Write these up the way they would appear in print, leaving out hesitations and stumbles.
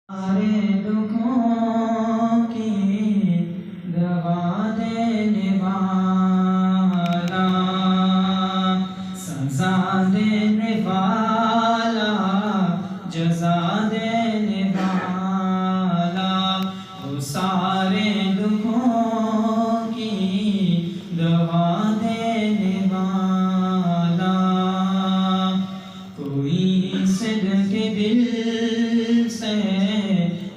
سارے دکھوں کی دوا دینے والا، سزا دینے والا، جزا دینے والا، وہ سارے دکھوں کی دوا دینے والا، کوئی صدق دل سے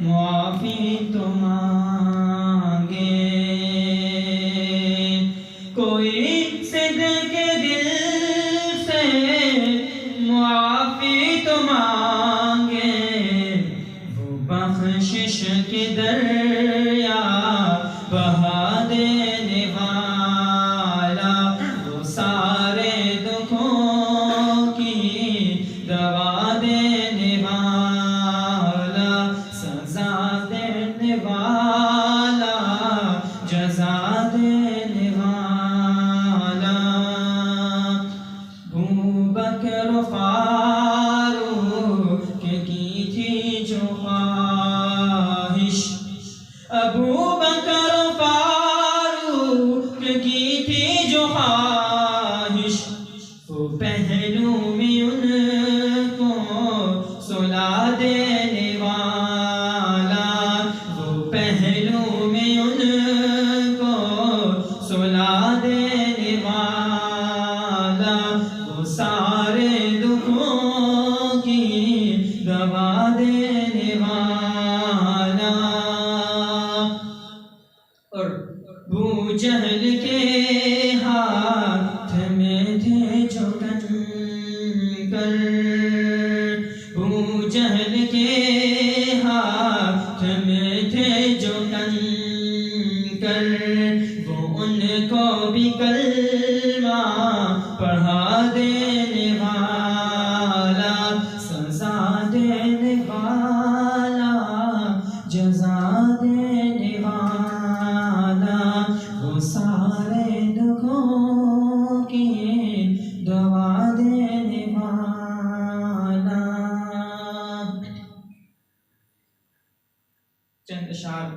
معافی تو مانگے، کوئی صدق دل سے معافی تو مانگے، وہ بخشش کے دریا بہا دینے والا، وہ سارے دکھوں کی دوا دینے والا، سزا دینے والا، جزا دینے والا، ابوبکر فاروق کی تھی جو خواہش، ابوبکر فاروق کی تھی جو خواہش، وہ پہلو میں ان کو سلا دینے والا، وہ پہلو میں ان کو سلا دینے والا، وہ سارے دکھوں کی دوا دینے والا، اور ابو جہل کے ہاتھ میں تھے جو کنکر، ابو جہل کے ہاتھ میں تھے جو کنکر، وہ ان کو بھی کلمہ پڑھا دینے والا، سزا دینے والا، جزا دینے والا، وہ سارے دکھوں کی دوا دینے والا۔ چند اشعار